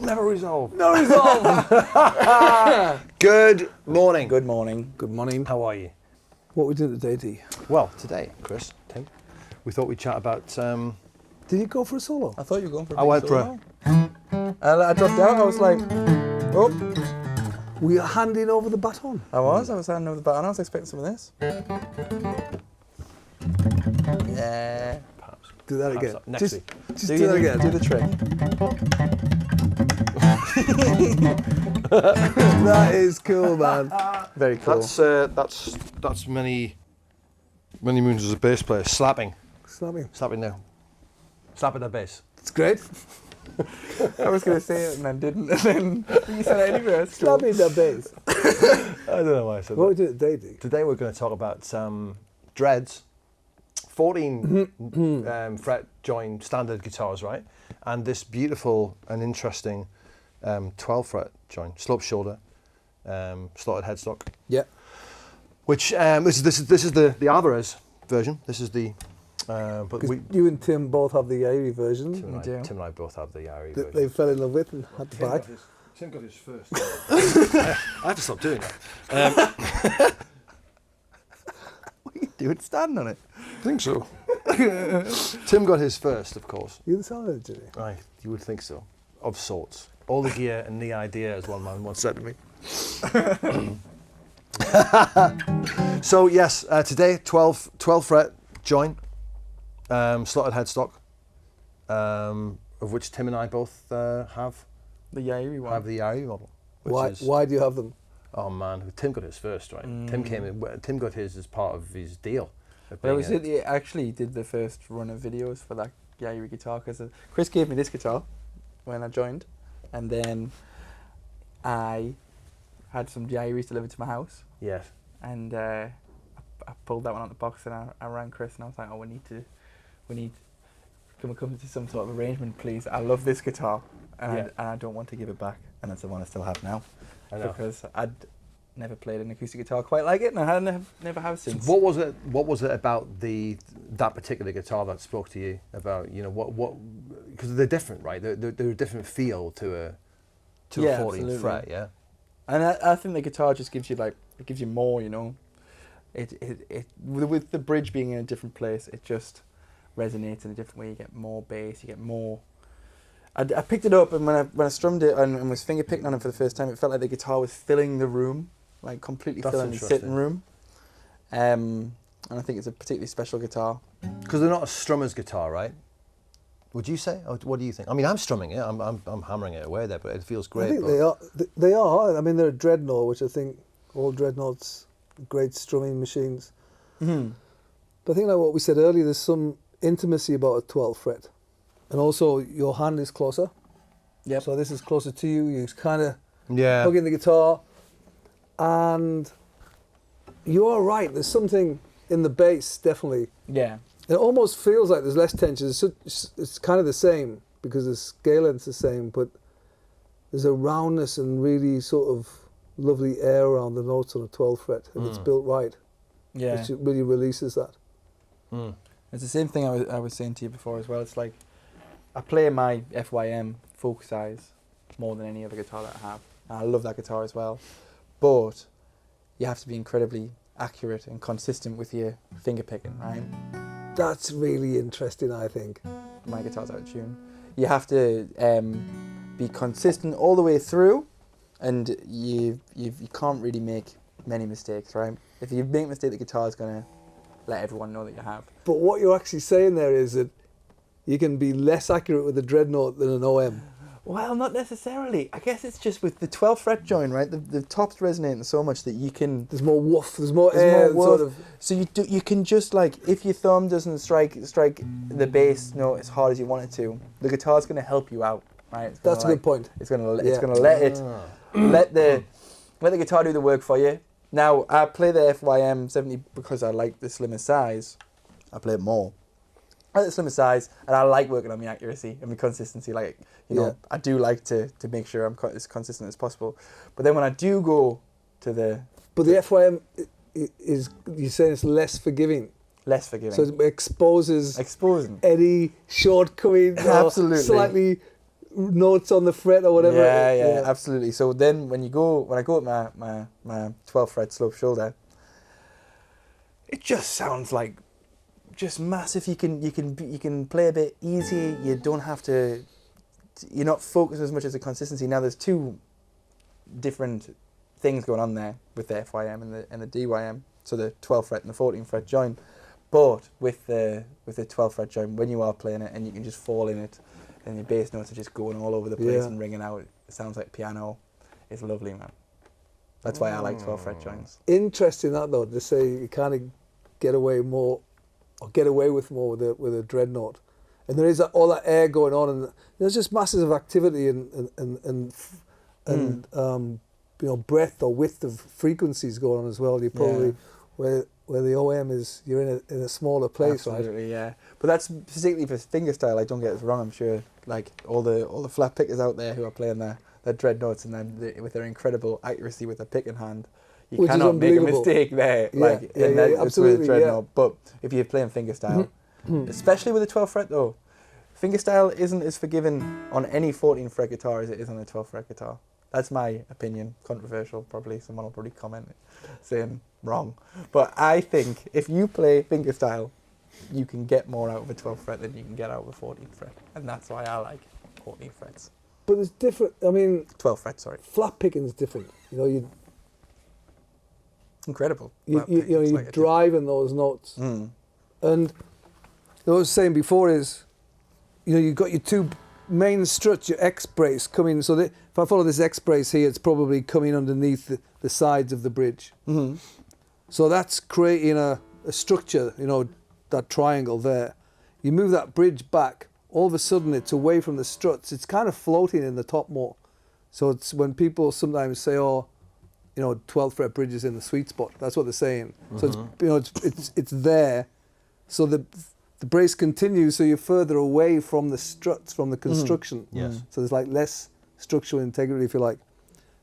Never resolve. No resolve. Good morning. Good morning. Good morning. How are you? What we doing today, D? Well, today, Chris, Tim, we thought we'd chat about... Did you go for a solo? I thought you were going for a I big went for solo. I dropped out. I was like, oh. Were you handing over the baton? I was handing over the baton. I was expecting some of this. Yeah. Perhaps. Do that again. Next week. Just do that again. Do the trick. That is cool, man. Very cool. That's many moons as a bass player. Slapping now. Slapping the bass. It's great. I was going to say it and then didn't. And then you said it anyway. It's cool. Slapping the bass. I don't know why I said What that. we doing today, D? Today we're going to talk about dreads, 14 fret join standard guitars, right? And this beautiful and interesting 12 fret join, slope shoulder, slotted headstock. Yeah. Which this is the Alvarez version. This is the but You and Tim both have the Irie version Tim and I both have the Irie that version. they fell in love with and had to buy. Tim got his first. I have to stop doing that. What are you doing? Standing on it? I think so. Tim got his first, of course. You're the sound engineer. You would think so, of sorts. All the gear and the idea, as one man once said to me. So yes, today 12 fret join, slotted headstock, of which Tim and I both have. The Yairi one. Have the Irie model. Why do you have them? Oh man, Tim got his first, right? Tim got his as part of his deal. But I actually did the first run of videos for that Yairi guitar because Chris gave me this guitar when I joined, and then I had some Yairis delivered to my house. Yes. And I pulled that one out of the box and I rang Chris and I was like, oh, can we come to some sort of arrangement, please? I love this guitar and I don't want to give it back. And that's the one I still have now. I know. Because I'd never played an acoustic guitar quite like it and I never have since. So what was it about that particular guitar that spoke to you about, what because they're different, right? They're a different feel to a 14th absolutely. fret, yeah. And I think the guitar just gives you more, with the bridge being in a different place, it just resonates in a different way. You get more bass, you get more. I picked it up and when I strummed it and was finger picking on it for the first time, it felt like the guitar was filling the room, like completely filling the sitting room. And I think it's a particularly special guitar. Because they're not a strummer's guitar, right? Would you say? Or what do you think? I mean, I'm strumming it. I'm hammering it away there, but it feels great. I think they are. They are. I mean, they're a dreadnought, which I think all dreadnoughts, great strumming machines. Mm-hmm. But I think like what we said earlier, there's some intimacy about a 12 fret, and also your hand is closer. Yep. So this is closer to you. You kind of Yeah. hug in the guitar, and you are right. There's something in the bass, definitely. Yeah. It almost feels like there's less tension. It's kind of the same because the scale length's the same, but there's a roundness and really sort of lovely air around the notes on a 12 fret if it's built right. Yeah. It really releases that. Mm. It's the same thing I was saying to you before as well. It's like I play my FYM folk size more than any other guitar that I have. And I love that guitar as well. But you have to be incredibly accurate and consistent with your finger picking, right? That's really interesting, I think. My guitar's out of tune. You have to be consistent all the way through, and you can't really make many mistakes, right? If you make a mistake, the guitar's going to let everyone know that you have. But what you're actually saying there is that you can be less accurate with a dreadnought than an OM. Well, not necessarily. I guess it's just with the 12th fret join, right? The top's resonating so much that you can... There's more woof, there's more air. Sort of. So you can just like, if your thumb doesn't strike the bass note as hard as you want it to, the guitar's going to help you out, right? That's a good point. It's going to let the guitar do the work for you. Now, I play the FYM70 because I like the slimmer size. I play it more. I like the slimmer size, and I like working on my accuracy and my consistency. Like, I do like to make sure I'm as consistent as possible. But then when I do go to the... But the FYM is, you're saying it's less forgiving. Less forgiving. So it exposes Exposing any shortcoming, Absolutely. slightly notes on the fret or whatever. Yeah, absolutely. So then when I go with my 12 fret slope shoulder, it just sounds like just massive. You can play a bit easy. You don't have to. You're not focused as much as the consistency. Now there's two different things going on there with the FYM and the DYM. So the 12 fret and the 14 fret joint. But with the 12 fret joint, when you are playing it and you can just fall in it, and your bass notes are just going all over the place and ringing out, it sounds like piano. It's lovely, man. That's why I like 12 fret joints. Interesting that though, to say you kind of get away with more with a dreadnought, and there is all that air going on, and there's just masses of activity and breadth or width of frequencies going on as well. You probably where the OM is, you're in a smaller place, right? Absolutely, yeah. But that's particularly for fingerstyle. Like, don't get us wrong. I'm sure, like all the flat pickers out there who are playing their dreadnoughts and then with their incredible accuracy with a picking hand, you cannot make a mistake there. Absolutely, with a dreadnought. But if you're playing fingerstyle, especially with a 12 fret though, fingerstyle isn't as forgiving on any 14 fret guitar as it is on a 12 fret guitar. That's my opinion. Controversial, probably. Someone will probably comment saying wrong. But I think if you play fingerstyle, you can get more out of a 12 fret than you can get out of a 14 fret. And that's why I like 14 frets. But it's different. I mean, 12 frets, sorry. Flat picking is different. Incredible. You're driving those notes. And what I was saying before is, you've got your two main struts, your X brace coming. So if I follow this X brace here, it's probably coming underneath the sides of the bridge. So that's creating a structure, that triangle there. You move that bridge back, all of a sudden it's away from the struts. It's kind of floating in the top more. So it's when people sometimes say, 12 fret bridge is in the sweet spot. That's what they're saying. So it's there. So the brace continues, so you're further away from the struts, from the construction. Yes. So there's like less structural integrity, if you like.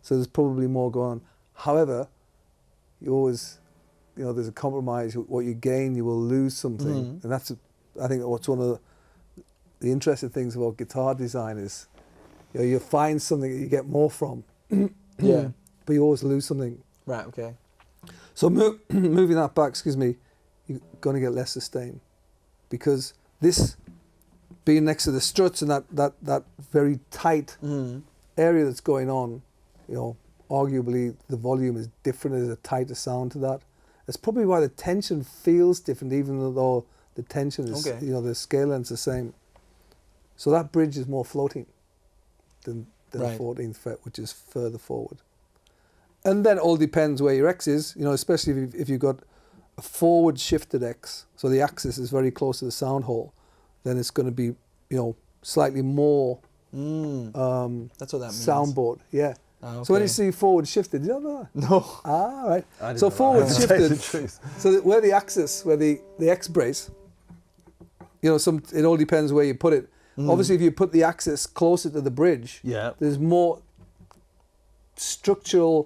So there's probably more going on. However, you always, there's a compromise. What you gain, you will lose something. And that's, I think, what's one of the interesting things about guitar design is, you find something that you get more from. But you always lose something. Right, okay. So moving that back, you're going to get less sustain. Because this being next to the struts and that very tight area that's going on, arguably the volume is different, there's a tighter sound to that. That's probably why the tension feels different, even though the tension is, the scale length's the same. So that bridge is more floating than the 14th fret, which is further forward. And then it all depends where your X is, especially if you've got a forward shifted X, so the axis is very close to the sound hole, then it's going to be, slightly more that's what that means. Soundboard, yeah. Okay. So when you see forward shifted, you don't know that? No. Right. So forward shifted, so where the axis, where the X brace, it all depends where you put it. Obviously, if you put the axis closer to the bridge, there's more structure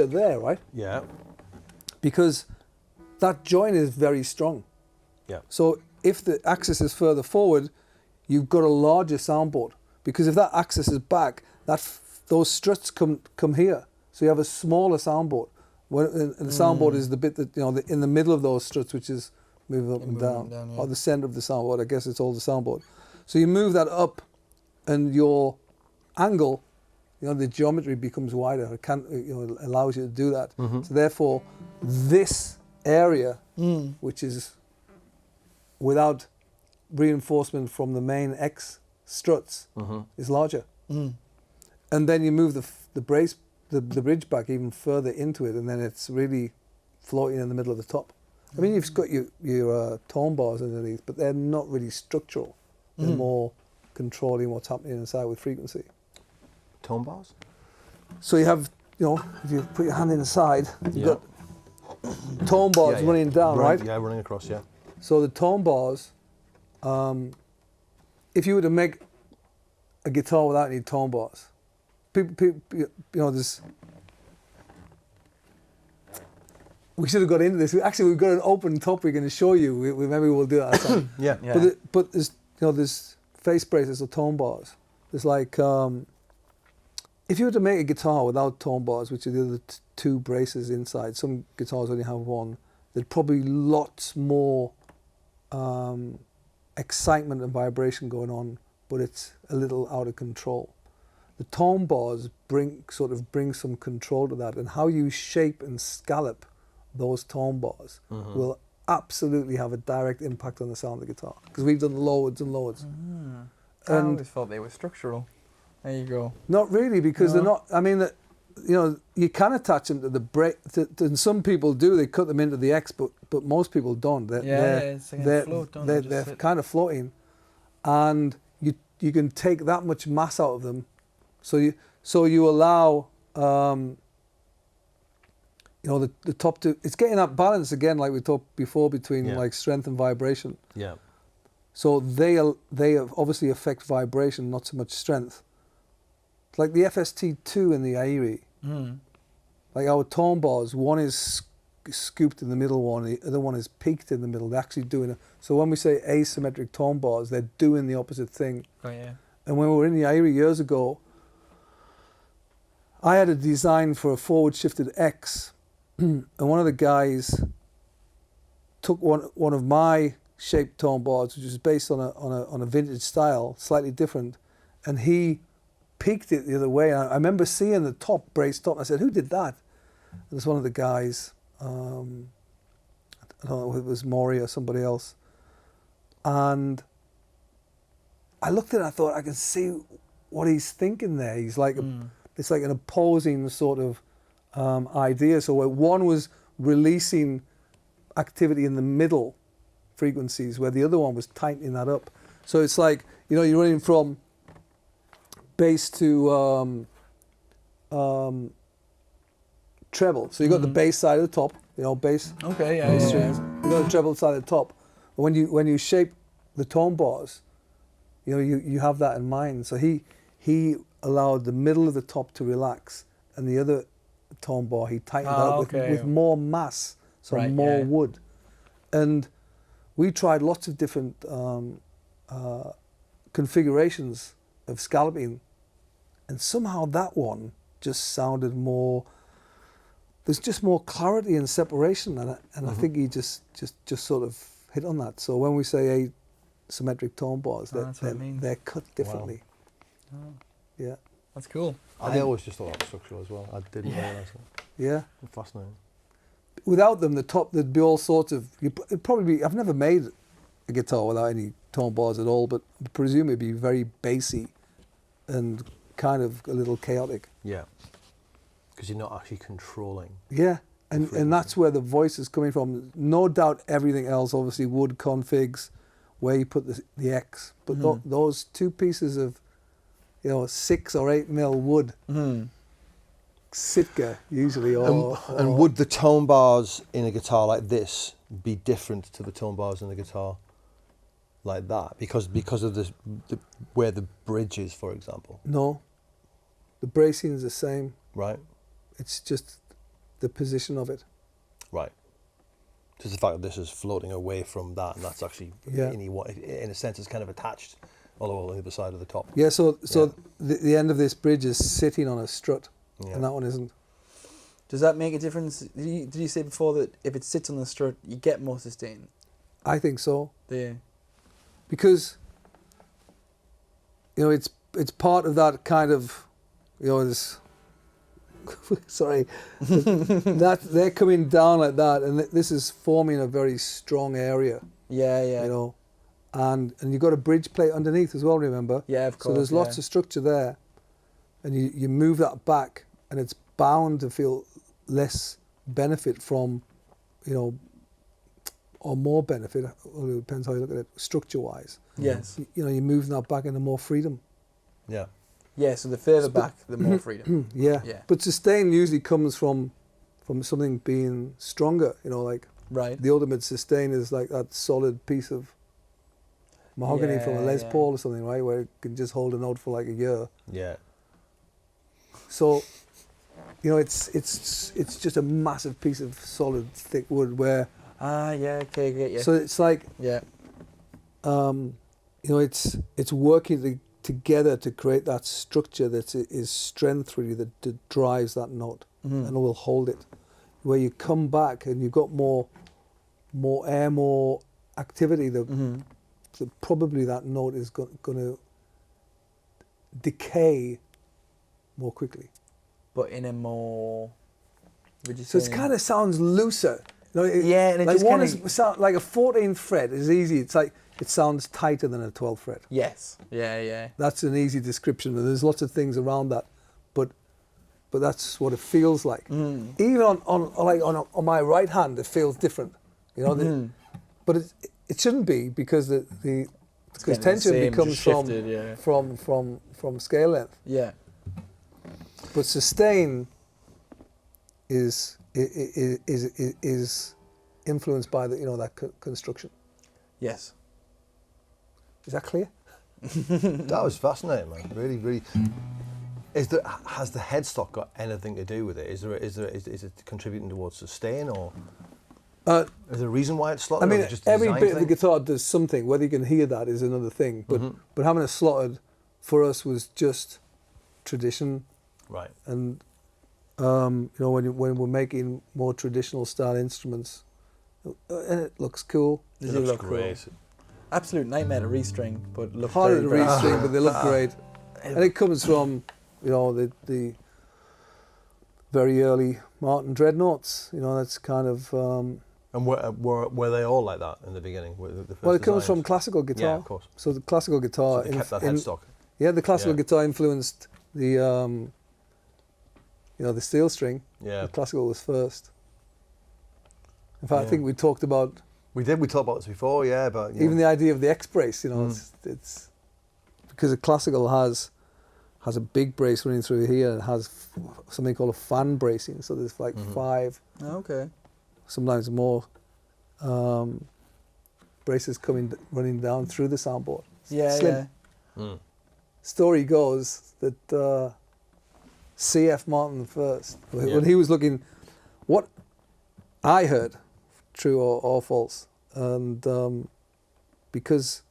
there, right? Yeah. Because that joint is very strong. Yeah. So if the axis is further forward, you've got a larger soundboard. Because if that axis is back, those struts come here. So you have a smaller soundboard. And the soundboard is the bit that, in the middle of those struts, which is moving up and down, or the center of the soundboard. I guess it's all the soundboard. So you move that up, and your angle, the geometry becomes wider. It allows you to do that. So therefore, this area, which is without reinforcement from the main X struts, is larger. And then you move the brace, the bridge back even further into it, and then it's really floating in the middle of the top. I mean, you've got your tone bars underneath, but they're not really structural. They're more controlling what's happening inside with frequency. Tone bars? So you have, if you put your hand inside, you've got tone bars running down, right? Yeah, running across, yeah. So the tone bars, if you were to make a guitar without any tone bars, people there's... We should have got into this. Actually, we've got an open topic and to show you. Maybe we'll do that. Yeah. But there's face braces or tone bars. It's like if you were to make a guitar without tone bars, which are the other two braces inside, some guitars only have one, there'd probably lots more excitement and vibration going on, but it's a little out of control. The tone bars bring some control to that, and how you shape and scallop those tone bars will absolutely have a direct impact on the sound of the guitar, because we've done loads and loads. I always thought they were structural. There you go. Not really, because they're not. I mean, you can attach them to the brake, and some people do. They cut them into the X, but most people don't. They're kind of floating, and you can take that much mass out of them. So you allow the top to, it's getting that balance again, like we talked before, between like strength and vibration. Yeah. So they obviously affect vibration, not so much strength. It's like the FST2 and the Airi. Like our tone bars, one is scooped in the middle one, the other one is peaked in the middle. They're actually doing it. So when we say asymmetric tone bars, they're doing the opposite thing. Oh yeah. And when we were in the Airi years ago, I had a design for a forward shifted X, and one of the guys took one of my shaped tone bars, which was based on a vintage style, slightly different, and he peaked it the other way. And I remember seeing the top, braced top, and I said, "Who did that?" It was one of the guys. I don't know if it was Maury or somebody else. And I looked at it and I thought, I can see what he's thinking there. He's like, it's like an opposing sort of idea. So where one was releasing activity in the middle frequencies, where the other one was tightening that up. So it's like, you're running from bass to treble. So you got the bass side of the top, bass. Okay, yeah, bass yeah. strings. You got the treble side of the top. But when you shape the tone bars, you have that in mind. So he allowed the middle of the top to relax, and the other tone bar he tightened out with more mass, so more wood. And we tried lots of different configurations of scalloping, and somehow that one just sounded more. There's just more clarity and separation, and I think he just sort of hit on that. So when we say asymmetric tone bars, they're cut differently. Wow. Oh. Yeah. That's cool. I always just thought that was structural as well. I didn't realise that. Yeah. Fascinating. Without them, the top, there'd be all sorts of. It'd probably be. I've never made a guitar without any tone bars at all, but I presume it'd be very bassy and kind of a little chaotic. Yeah. Because you're not actually controlling. Yeah, and that's where the voice is coming from. No doubt everything else, obviously, wood configs, where you put the X. But those two pieces of, 6 or 8 mil wood, Sitka usually. And would the tone bars in a guitar like this be different to the tone bars in a guitar like that? Because of the where the bridge is, for example? No, the bracing is the same. Right. It's just the position of it. Right. Just the fact that this is floating away from that, and that's actually, in a sense, it's kind of attached all the other side of the top. Yeah, so the end of this bridge is sitting on a strut, and that one isn't. Does that make a difference? Did you say before that if it sits on the strut, you get more sustain? I think so. Yeah. Because, it's part of that kind of, this... Sorry, that they're coming down like that, and this is forming a very strong area. Yeah. And you've got a bridge plate underneath as well. Remember? Yeah, of course. So there's lots of structure there, and you move that back, and it's bound to feel less benefit from, or more benefit. Well, it depends how you look at it, structure-wise. Yes. You're moving that back into more freedom. Yeah. Yeah, so the further back, the more freedom. Yeah. But sustain usually comes from something being stronger, like the ultimate sustain is like that solid piece of mahogany from a Les Paul or something, right, where it can just hold a note for like a year. Yeah. So, it's just a massive piece of solid, thick wood where... Okay, yeah. So it's like... Yeah. you know, it's working together to create that structure that is strength really that drives that note and will hold it. Where you come back and you've got more air, more activity, probably that note is going to decay more quickly. But in a more, would you So say? it kind of sounds looser. You know, Yeah, and it like just one kinda- is sound like a 14th fret is easy. It's like it sounds tighter than a 12th fret. Yes. Yeah, yeah. That's an easy description, and there's lots of things around that, but that's what it feels like. Even on my right hand, it feels different. You know, but it shouldn't be because because getting the tension same, becomes just shifted, yeah. from scale length. Yeah. But sustain is influenced by that construction. Yes. Is that clear? That was fascinating, man. Really, really. Has the headstock got anything to do with it? Is it contributing towards sustain, or is there a reason why it's slotted? I mean, or is it just a every design bit of the thing? guitar does something. Whether you can hear that is another thing. But having it slotted for us was just tradition. Right. And when we're making more traditional style instruments, and it looks cool. Does It it looks look great. cool? Absolute nightmare to restring, but look Harder very, to very restring, but they look great. And it comes from the very early Martin dreadnoughts. That's kind of. And were they all like that in the beginning? Were the first Well, it comes designs? from classical guitar. Yeah, of course. So the classical guitar. So they kept that headstock. Yeah, the classical Yeah. guitar influenced the the steel string. Yeah. The classical was first. In fact, I Yeah. think we talked about We talked about this before, yeah, but even the idea of the X brace. It's because the classical has a big brace running through here and has something called a fan bracing. So there's like 5, Okay. sometimes more braces running down through the soundboard. Yeah, Slim. yeah. Story goes that C.F. Martin first, Yeah. when he was looking, what I heard, true or false, and because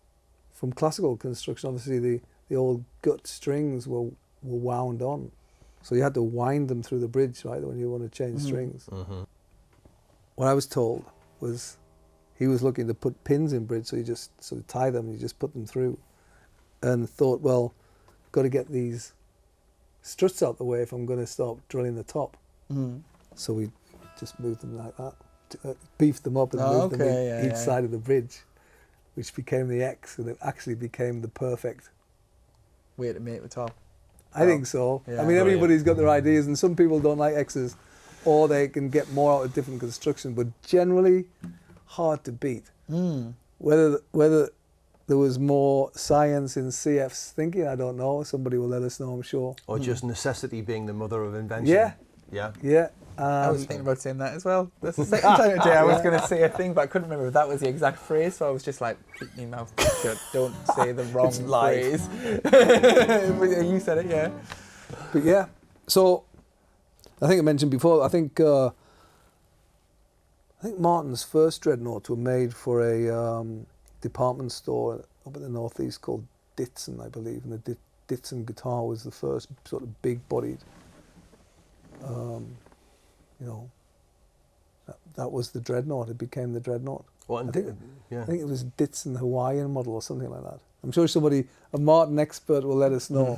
from classical construction, obviously the old gut strings were wound on, so you had to wind them through the bridge, right, when you want to change strings. Mm-hmm. What I was told was he was looking to put pins in bridge, so you just sort of tie them and you just put them through, and thought, well, got to get these struts out the way if I'm going to start drilling the top. So we just moved them like that, beefed them up and moved them each side of the bridge, which became the X, and it actually became the perfect. Way to make the top. I think so. Yeah. I mean, everybody's got their ideas, and some people don't like X's, or they can get more out of different construction, but generally hard to beat. Whether there was more science in CF's thinking, I don't know. Somebody will let us know, I'm sure. Or just necessity being the mother of invention. Yeah. Yeah. Yeah. I was thinking about saying that as well. That's the second time today I was going to say a thing, but I couldn't remember if that was the exact phrase, so I was just like, keep your mouth shut, don't say the wrong phrase. You said it, yeah. But yeah, so I think I mentioned before, I think Martin's first dreadnoughts were made for a department store up in the northeast called Ditson, I believe, and the Ditson guitar was the first sort of big-bodied, that was the dreadnought. It became the dreadnought. Well, I think yeah. it was Ditson Hawaiian model or something like that. I'm sure a Martin expert will let us know.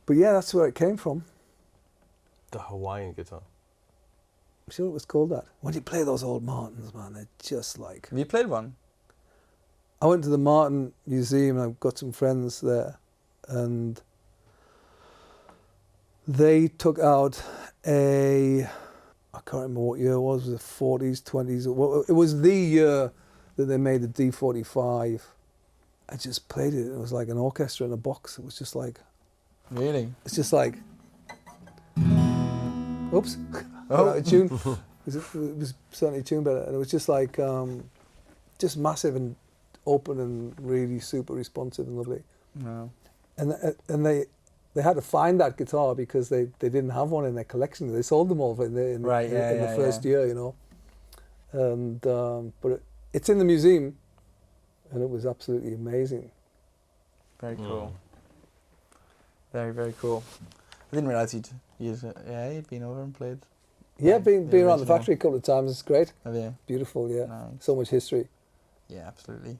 But yeah, that's where it came from. The Hawaiian guitar. I'm sure it was called that. When you play those old Martins, man, they're just like... Have you played one? I went to the Martin Museum, and I've got some friends there, and they took out I can't remember what year it was it 40s, 20s? It was the year that they made the D45. I just played it. It was like an orchestra in a box. It was just like... Really? It's just like... Oops. Out of tune. It was certainly tuned better. And it was just like... just massive and open and really super responsive and lovely. No. And they had to find that guitar because they didn't have one in their collection. They sold them all in the first year, And but it's in the museum, and it was absolutely amazing. Very cool. Very, very cool. I didn't realise you'd been over and played. Yeah, Like been around the original. factory a couple of times. It's great. Have you? Beautiful, yeah. Nice. So much history. Yeah, absolutely.